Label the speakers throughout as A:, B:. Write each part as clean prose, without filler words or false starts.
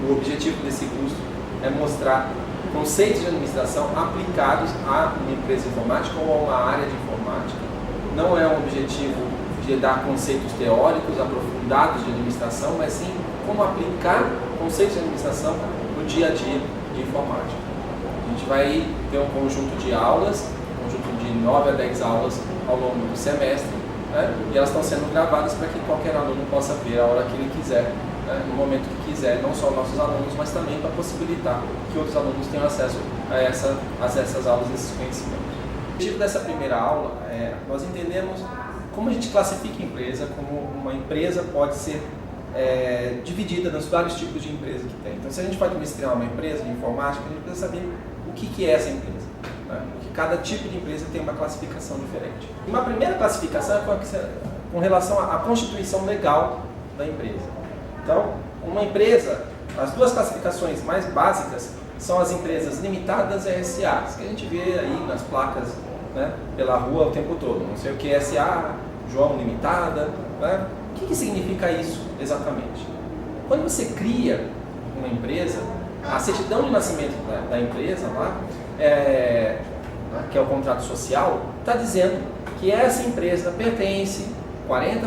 A: O objetivo desse curso é mostrar conceitos de administração aplicados a uma empresa informática ou a uma área de informática. Não é um objetivo de dar conceitos teóricos aprofundados de administração, mas sim como aplicar conceitos de administração no dia a dia de informática. A gente vai ter um conjunto de aulas, um conjunto de 9 a 10 aulas ao longo do semestre, né? E elas estão sendo gravadas para que qualquer aluno possa ver a hora que ele quiser, né? No momento que quiser, não só nossos alunos, mas também para possibilitar que outros alunos tenham acesso a essas aulas, esses conhecimentos. O objetivo dessa primeira aula é nós entendemos como a gente classifica a empresa, como uma empresa pode ser dividida nos vários tipos de empresa que tem. Então, se a gente vai administrar uma empresa de informática, a gente precisa saber o que é essa empresa, né? Porque cada tipo de empresa tem uma classificação diferente. Uma primeira classificação é com relação à constituição legal da empresa. Então, uma empresa, as duas classificações mais básicas são as empresas limitadas e SAs, que a gente vê aí nas placas, né, pela rua o tempo todo. Não sei o que é SA, João Limitada, né? O que significa isso exatamente? Quando você cria uma empresa, a certidão de nascimento da empresa, lá, que é o contrato social, está dizendo que essa empresa pertence 40%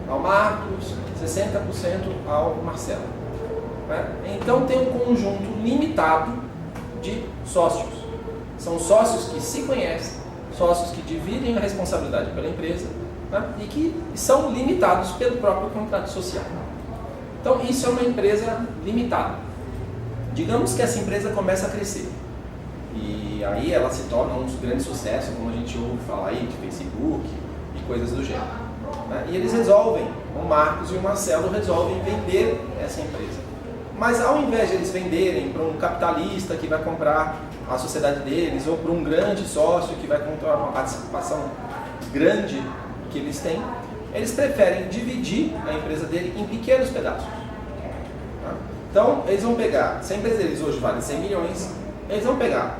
A: ao Marcos, 60% ao Marcelo, né? Então tem um conjunto limitado de sócios. São sócios que se conhecem, sócios que dividem a responsabilidade pela empresa, né? E que são limitados pelo próprio contrato social. Então isso é uma empresa limitada. Digamos que essa empresa começa a crescer e aí ela se torna um grande sucesso, como a gente ouve falar aí de Facebook e coisas do gênero, né? E eles resolvem, o Marcos e o Marcelo resolvem vender essa empresa. Mas ao invés de eles venderem para um capitalista que vai comprar a sociedade deles, ou para um grande sócio que vai comprar uma participação grande que eles têm, eles preferem dividir a empresa dele em pequenos pedaços. Então, eles vão pegar, se a empresa deles hoje vale 100 milhões, eles vão pegar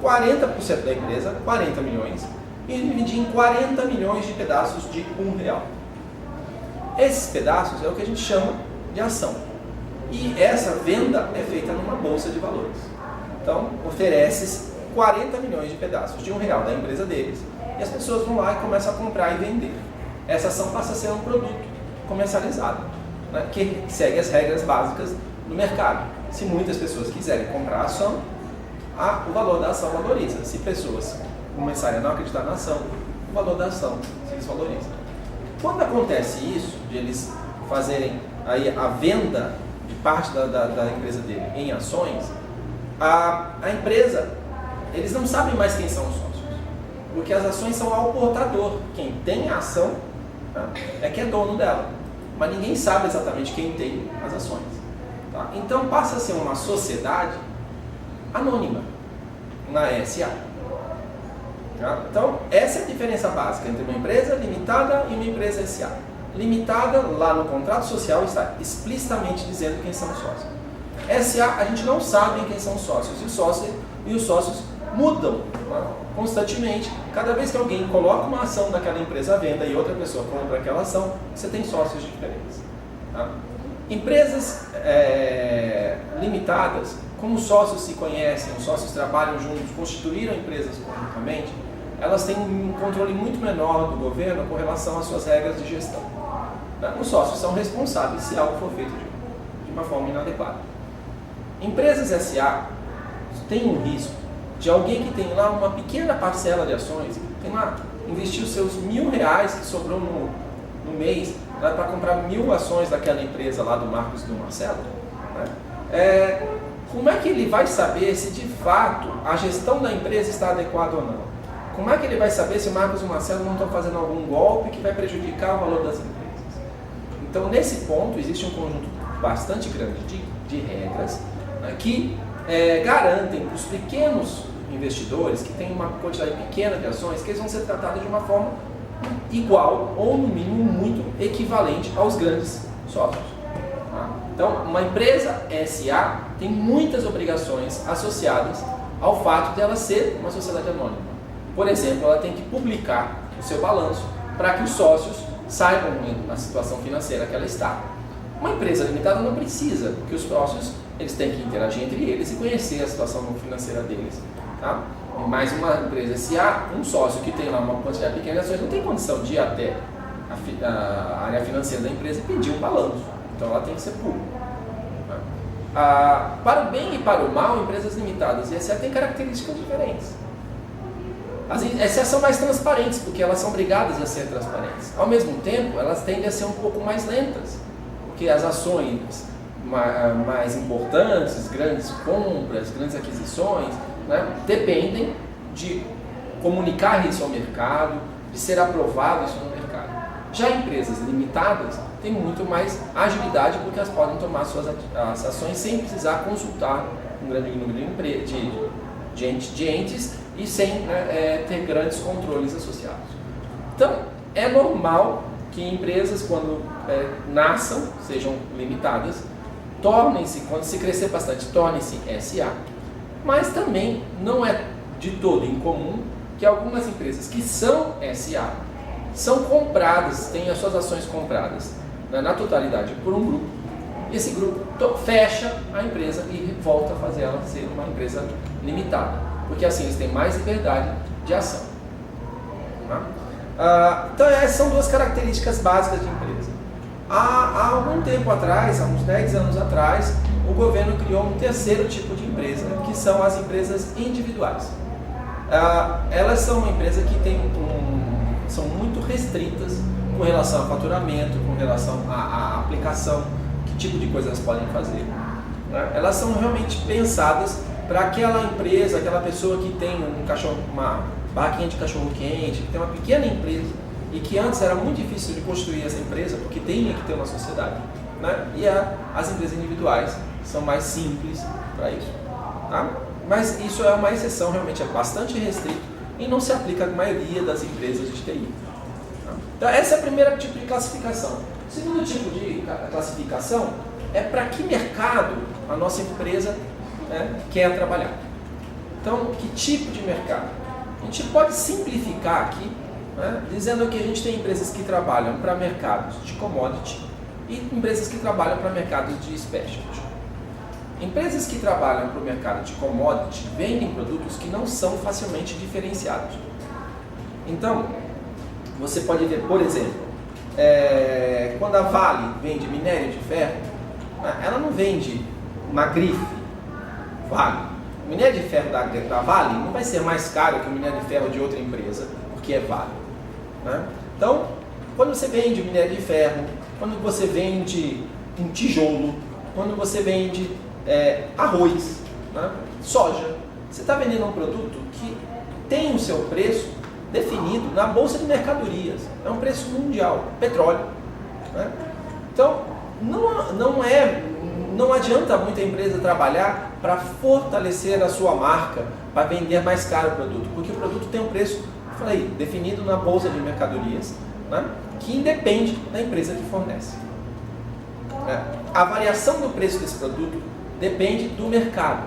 A: 40% da empresa, 40 milhões, e dividir em 40 milhões de pedaços de R$1. Esses pedaços é o que a gente chama de ação. E essa venda é feita numa bolsa de valores. Então, oferece 40 milhões de pedaços de R$1 da empresa deles, e as pessoas vão lá e começam a comprar e vender. Essa ação passa a ser um produto comercializado, né, que segue as regras básicas do mercado. Se muitas pessoas quiserem comprar a ação, o valor da ação valoriza. Se pessoas começarem a não acreditar na ação, o valor da ação se desvaloriza. Quando acontece isso, de eles fazerem aí a venda de parte da empresa dele em ações, a empresa, eles não sabem mais quem são os sócios, porque as ações são ao portador. Quem tem a ação, tá, é que é dono dela, mas ninguém sabe exatamente quem tem as ações, tá? Então passa a ser uma sociedade anônima, uma SA, tá? Então essa é a diferença básica entre uma empresa limitada e uma empresa SA. Limitada, lá no contrato social está explicitamente dizendo quem são os sócios. SA, a gente não sabe quem são os sócios, e os sócios mudam, né, constantemente. Cada vez que alguém coloca uma ação daquela empresa à venda e outra pessoa compra aquela ação, você tem sócios diferentes, tá? Empresas limitadas, como os sócios se conhecem, os sócios trabalham juntos, constituíram empresas conjuntamente, elas têm um controle muito menor do governo com relação às suas regras de gestão. Os sócios são responsáveis se algo for feito de uma forma inadequada. Empresas SA têm um risco de alguém que tem lá uma pequena parcela de ações, tem lá, investiu seus R$1.000 que sobrou no mês para comprar 1.000 ações daquela empresa lá do Marcos e do Marcelo, né? Como é que ele vai saber se de fato a gestão da empresa está adequada ou não? Como é que ele vai saber se o Marcos e o Marcelo não estão fazendo algum golpe que vai prejudicar o valor das empresas? Então, nesse ponto, existe um conjunto bastante grande de regras, né, que garantem para os pequenos investidores, que têm uma quantidade pequena de ações, que eles vão ser tratados de uma forma igual ou, no mínimo, muito equivalente aos grandes sócios. Tá? Então, uma empresa SA tem muitas obrigações associadas ao fato de ela ser uma sociedade anônima. Por exemplo, ela tem que publicar o seu balanço para que os sócios saibam na situação financeira que ela está. Uma empresa limitada não precisa, porque os sócios eles têm que interagir entre eles e conhecer a situação financeira deles. Tá? Mas uma empresa SA, um sócio que tem lá uma quantidade pequena de ações não tem condição de ir até a área financeira da empresa e pedir um balanço. Então ela tem que ser pública. Para o bem e para o mal, empresas limitadas e SA têm características diferentes. As SA são mais transparentes, porque elas são obrigadas a ser transparentes. Ao mesmo tempo, elas tendem a ser um pouco mais lentas, porque as ações mais importantes, grandes compras, grandes aquisições, né, dependem de comunicar isso ao mercado, de ser aprovado isso no mercado. Já empresas limitadas têm muito mais agilidade, porque elas podem tomar suas as ações sem precisar consultar um grande número de entes e sem ter grandes controles associados. Então, é normal que empresas, quando nasçam, sejam limitadas, tornem-se, quando se crescer bastante, tornem-se SA, mas também não é de todo incomum que algumas empresas que são SA são compradas, têm as suas ações compradas na totalidade por um grupo, e esse grupo fecha a empresa e volta a fazer ela ser uma empresa limitada, porque assim eles têm mais liberdade de ação. Tá? Então essas são duas características básicas de empresa. Há algum tempo atrás, há uns 10 anos atrás, o governo criou um terceiro tipo de empresa, que são as empresas individuais. Elas são uma empresa que são muito restritas com relação a faturamento, com relação à aplicação, que tipo de coisa elas podem fazer. Né? Elas são realmente pensadas para aquela empresa, aquela pessoa que tem uma barraquinha de cachorro-quente, que tem uma pequena empresa e que antes era muito difícil de construir essa empresa porque tinha que ter uma sociedade. Né? E as empresas individuais são mais simples para isso. Tá? Mas isso é uma exceção, realmente é bastante restrito e não se aplica à maioria das empresas de TI. Tá? Então essa é a primeira tipo de classificação. O segundo tipo de classificação é para que mercado a nossa empresa quer trabalhar. Então, que tipo de mercado? A gente pode simplificar aqui, dizendo que a gente tem empresas que trabalham para mercados de commodity e empresas que trabalham para mercados de specialty. Empresas que trabalham para o mercado de commodity vendem produtos que não são facilmente diferenciados. Então, você pode ver, por exemplo, quando a Vale vende minério de ferro, ela não vende uma grife Vale. O minério de ferro da Vale não vai ser mais caro que o minério de ferro de outra empresa, porque é Vale. Né? Então, quando você vende minério de ferro, quando você vende um tijolo, quando você vende arroz, né? Soja, você está vendendo um produto que tem o seu preço definido na bolsa de mercadorias. É um preço mundial, petróleo. Né? Então, não adianta muita empresa trabalhar para fortalecer a sua marca, para vender mais caro o produto, porque o produto tem um preço, falei, definido na bolsa de mercadorias, né? Que independe da empresa que fornece. A variação do preço desse produto depende do mercado.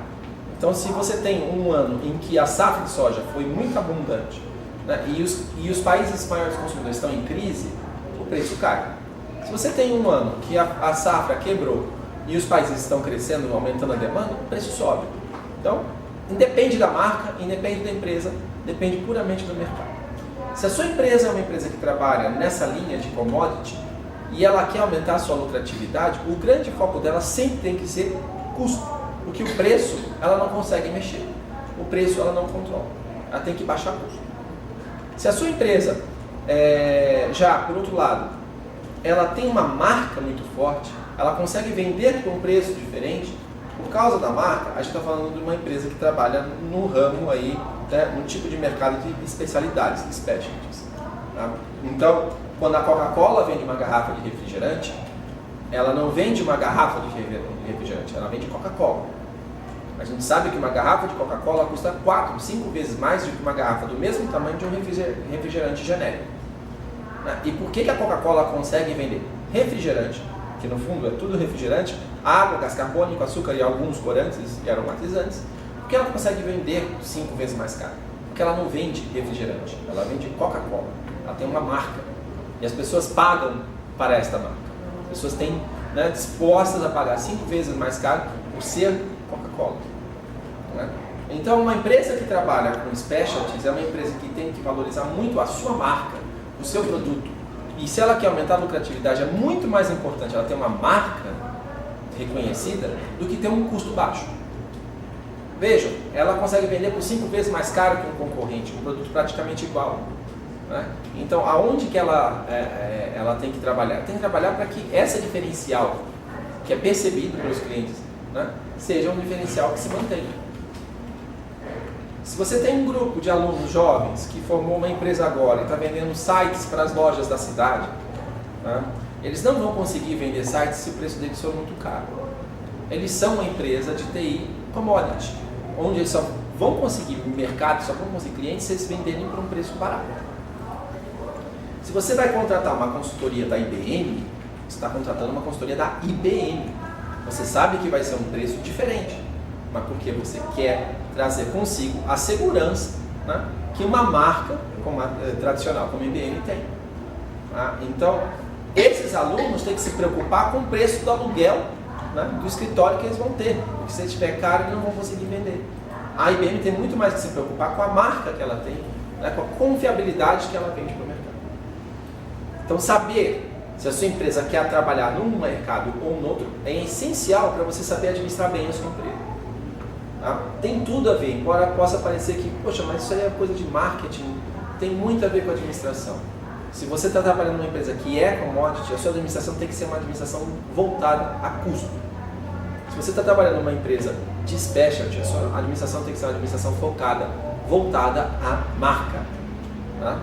A: Então, se você tem um ano em que a safra de soja foi muito abundante, né, e os países maiores consumidores estão em crise, o preço cai. Se você tem um ano que a safra quebrou e os países estão crescendo, aumentando a demanda, o preço sobe. Então, independe da marca, independe da empresa, depende puramente do mercado. Se a sua empresa é uma empresa que trabalha nessa linha de commodity e ela quer aumentar a sua lucratividade, o grande foco dela sempre tem que ser custo, porque o preço ela não consegue mexer, o preço ela não controla, ela tem que baixar custo. Se a sua empresa, já por outro lado, ela tem uma marca muito forte, ela consegue vender por um preço diferente, por causa da marca, a gente está falando de uma empresa que trabalha no ramo aí, né, no tipo de mercado de especialidades, de specialties. Tá? Então, quando a Coca-Cola vende uma garrafa de refrigerante, ela não vende uma garrafa de refrigerante, ela vende Coca-Cola. A gente sabe que uma garrafa de Coca-Cola custa 4, 5 vezes mais do que uma garrafa do mesmo tamanho de um refrigerante genérico. E por que a Coca-Cola consegue vender refrigerante, que no fundo é tudo refrigerante, água, gás carbônico, açúcar e alguns corantes e aromatizantes? Porque ela consegue vender 5 vezes mais caro? Porque ela não vende refrigerante, ela vende Coca-Cola. Ela tem uma marca e as pessoas pagam para esta marca. As pessoas têm né, dispostas a pagar 5 vezes mais caro por ser Coca-Cola. Né? Então, uma empresa que trabalha com specialties é uma empresa que tem que valorizar muito a sua marca, o seu produto. E se ela quer aumentar a lucratividade, é muito mais importante ela ter uma marca reconhecida do que ter um custo baixo. Vejam, ela consegue vender por 5 vezes mais caro que um concorrente, um produto praticamente igual. Né? Então, aonde que ela tem que trabalhar? Tem que trabalhar para que essa diferencial, que é percebido pelos clientes, né, seja um diferencial que se mantenha. Se você tem um grupo de alunos jovens que formou uma empresa agora e está vendendo sites para as lojas da cidade, né, eles não vão conseguir vender sites se o preço deles for muito caro. Eles são uma empresa de TI commodity, onde eles só vão conseguir mercado, só vão conseguir clientes se eles venderem por um preço barato. Se você vai contratar uma consultoria da IBM, você está contratando uma consultoria da IBM. Você sabe que vai ser um preço diferente, mas porque você quer trazer consigo a segurança, né, que uma marca tradicional como a IBM tem. Tá? Então, esses alunos têm que se preocupar com o preço do aluguel, né, do escritório que eles vão ter, porque se estiver caro, eles não vão conseguir vender. A IBM tem muito mais que se preocupar com a marca que ela tem, né, com a confiabilidade que ela vende para o mercado. Então, saber se a sua empresa quer trabalhar num mercado ou no outro é essencial para você saber administrar bem a sua empresa. Tá? Tem tudo a ver, embora possa parecer que, poxa, mas isso aí é coisa de marketing, tem muito a ver com a administração. Se você está trabalhando numa empresa que é commodity, a sua administração tem que ser uma administração voltada a custo. Se você está trabalhando numa empresa de specialty, a sua administração tem que ser uma administração focada, voltada à marca. Tá?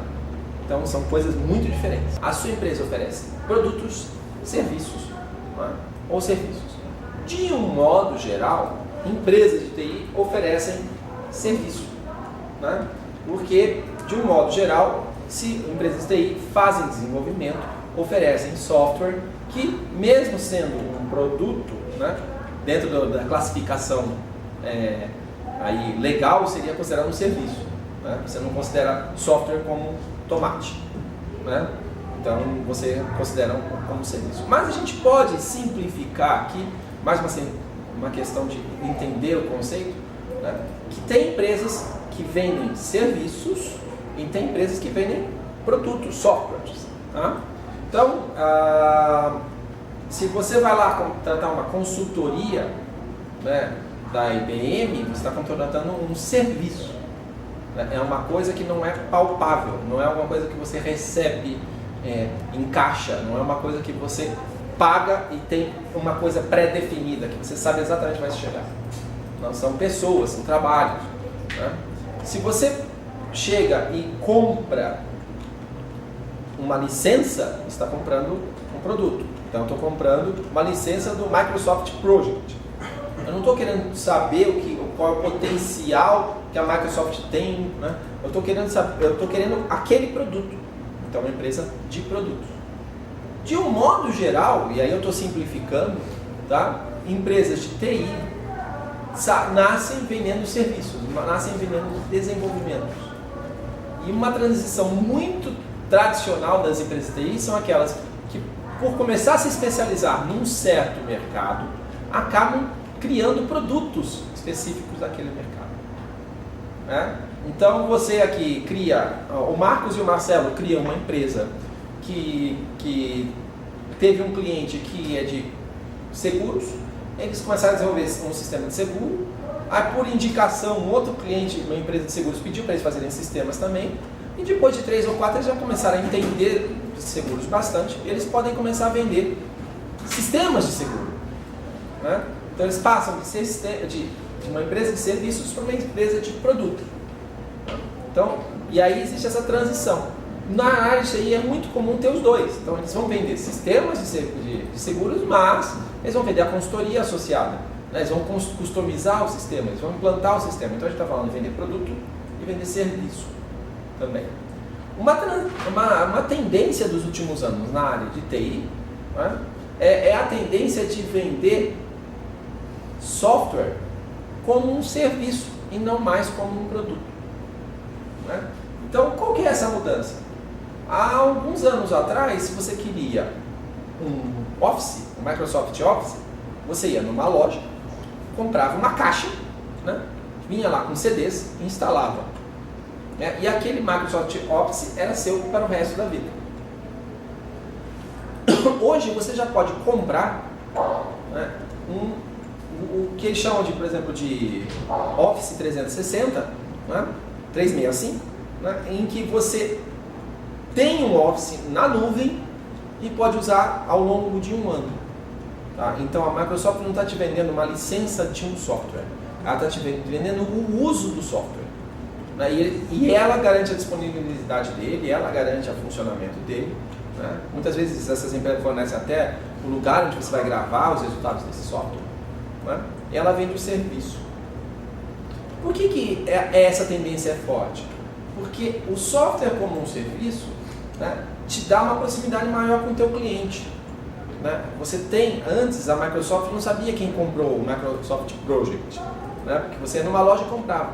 A: Então são coisas muito diferentes. A sua empresa oferece produtos, serviços, tá? Ou serviços. De um modo geral, empresas de TI oferecem serviço, né? Porque, de um modo geral, se empresas de TI fazem desenvolvimento, oferecem software que, mesmo sendo um produto, né, dentro da classificação aí, legal, seria considerado um serviço. Né? Você não considera software como tomate, né? Então você considera como serviço. Mas a gente pode simplificar aqui, mais uma questão de entender o conceito, né? Que tem empresas que vendem serviços e tem empresas que vendem produtos, softwares. Tá? Então, se você vai lá contratar uma consultoria, né, da IBM, você está contratando um serviço. Né? É uma coisa que não é palpável, não é uma coisa que você recebe em caixa, não é uma coisa que você paga e tem uma coisa pré-definida, que você sabe exatamente onde vai chegar. Não, são pessoas, são trabalhos. Né? Se você chega e compra uma licença, você está comprando um produto. Então, eu estou comprando uma licença do Microsoft Project. Eu não estou querendo saber qual é o potencial que a Microsoft tem. Né? Eu estou querendo aquele produto. Então, é uma empresa de produtos. De um modo geral, e aí eu estou simplificando, tá? Empresas de TI nascem vendendo serviços, nascem vendendo desenvolvimentos. E uma transição muito tradicional das empresas de TI são aquelas que, por começar a se especializar num certo mercado, acabam criando produtos específicos daquele mercado. Né? Então você aqui cria, o Marcos e o Marcelo criam uma empresa que teve um cliente que é de seguros, eles começaram a desenvolver um sistema de seguro, aí por indicação um outro cliente, uma empresa de seguros, pediu para eles fazerem sistemas também, e depois de 3 ou 4 eles já começaram a entender de seguros bastante, e eles podem começar a vender sistemas de seguro. Né? Então eles passam de uma empresa de serviços para uma empresa de produto. Então, e aí existe essa transição. Na área de TI é muito comum ter os dois. Então eles vão vender sistemas de seguros, mas eles vão vender a consultoria associada. Né? Eles vão customizar o sistema, eles vão implantar o sistema. Então a gente está falando de vender produto e vender serviço também. Uma tendência dos últimos anos na área de TI, né, é a tendência de vender software como um serviço e não mais como um produto. Né? Então, qual que é essa mudança? Há alguns anos atrás, se você queria um Office, um Microsoft Office, você ia numa loja, comprava uma caixa, né? Vinha lá com CDs e instalava. Né? E aquele Microsoft Office era seu para o resto da vida. Hoje você já pode comprar, né, o que eles chamam de, por exemplo, de Office 360, né, 365, né, em que você tem um Office na nuvem e pode usar ao longo de um ano. Tá? Então a Microsoft não está te vendendo uma licença de um software, ela está te vendendo o uso do software. Né? E ela garante a disponibilidade dele, ela garante o funcionamento dele. Né? Muitas vezes essas empresas fornecem até o lugar onde você vai gravar os resultados desse software. Né? E ela vende o serviço. Por que essa tendência é forte? Porque o software como um serviço, né, te dá uma proximidade maior com o teu cliente. Né? Você tem, antes a Microsoft não sabia quem comprou o Microsoft Project, né? Porque você ia numa loja e comprava.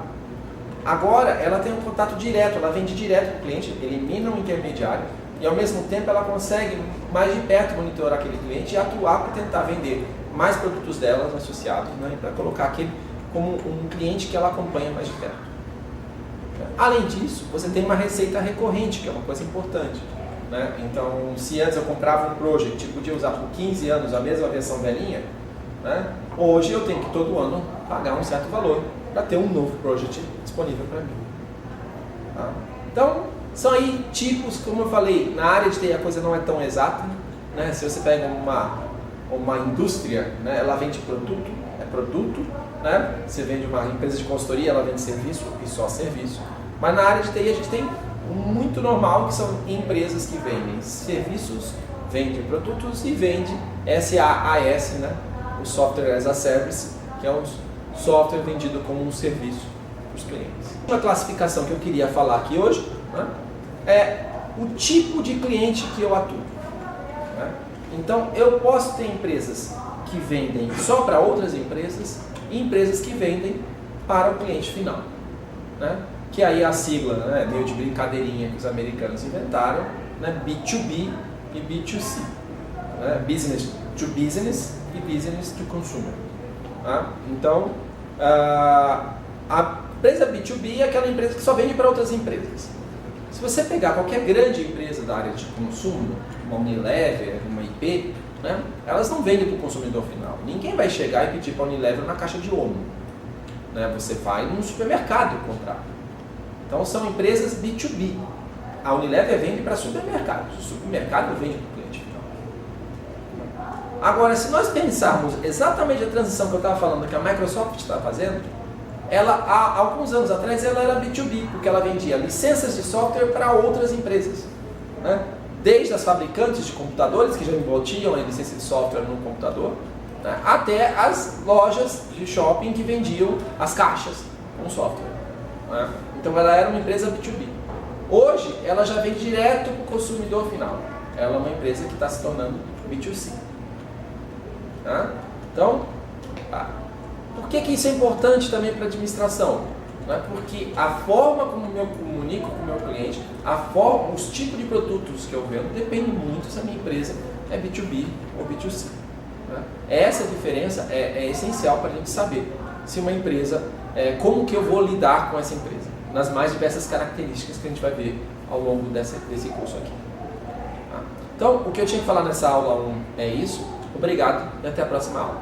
A: Agora ela tem um contato direto, ela vende direto para o cliente, elimina um intermediário e ao mesmo tempo ela consegue mais de perto monitorar aquele cliente e atuar para tentar vender mais produtos delas associados, né? Para colocar aquele como um cliente que ela acompanha mais de perto. Além disso, você tem uma receita recorrente, que é uma coisa importante. Né? Então, se antes eu comprava um project e podia usar por 15 anos a mesma versão velhinha, né? Hoje eu tenho que todo ano pagar um certo valor para ter um novo project disponível para mim. Tá? Então, são aí tipos, como eu falei, na área de TI a coisa não é tão exata. Né? Se você pega uma indústria, né, ela vende produto, é produto. Né? Você vende uma empresa de consultoria, ela vende serviço e só serviço. Mas na área de TI a gente tem muito normal que são empresas que vendem serviços, vendem produtos e vendem SaaS, né? O Software as a Service, que é um software vendido como um serviço para os clientes. Uma classificação que eu queria falar aqui hoje, né, é o tipo de cliente que eu atuo. Né? Então eu posso ter empresas que vendem só para outras empresas e empresas que vendem para o cliente final. Né? Que aí a sigla, né, meio de brincadeirinha que os americanos inventaram, né, B2B e B2C, né, business to business e business to consumer. Tá? Então, a empresa B2B é aquela empresa que só vende para outras empresas. Se você pegar qualquer grande empresa da área de consumo, uma Unilever, uma IP, né, elas não vendem para o consumidor final. Ninguém vai chegar e pedir para a Unilever uma caixa de Omo. Né, você vai num supermercado comprar. Então são empresas B2B. A Unilever vende para supermercados, o supermercado vende para o cliente final. Agora, se nós pensarmos exatamente a transição que eu estava falando, que a Microsoft está fazendo, ela, há alguns anos atrás, ela era B2B, porque ela vendia licenças de software para outras empresas. Né? Desde as fabricantes de computadores, que já envolviam a licença de software no computador, né? Até as lojas de shopping que vendiam as caixas com software. Né? Então ela era uma empresa B2B. Hoje ela já vem direto para o consumidor final. Ela é uma empresa que está se tornando B2C. Tá? Então, por que isso é importante também para a administração? Né? Porque a forma como eu comunico com o meu cliente, os tipos de produtos que eu vendo, depende muito se a minha empresa é B2B ou B2C. Né? Essa diferença é essencial para a gente saber se uma empresa, como que eu vou lidar com essa empresa, nas mais diversas características que a gente vai ver ao longo desse curso aqui. Tá? Então, o que eu tinha que falar nessa aula 1 é isso. Obrigado e até a próxima aula.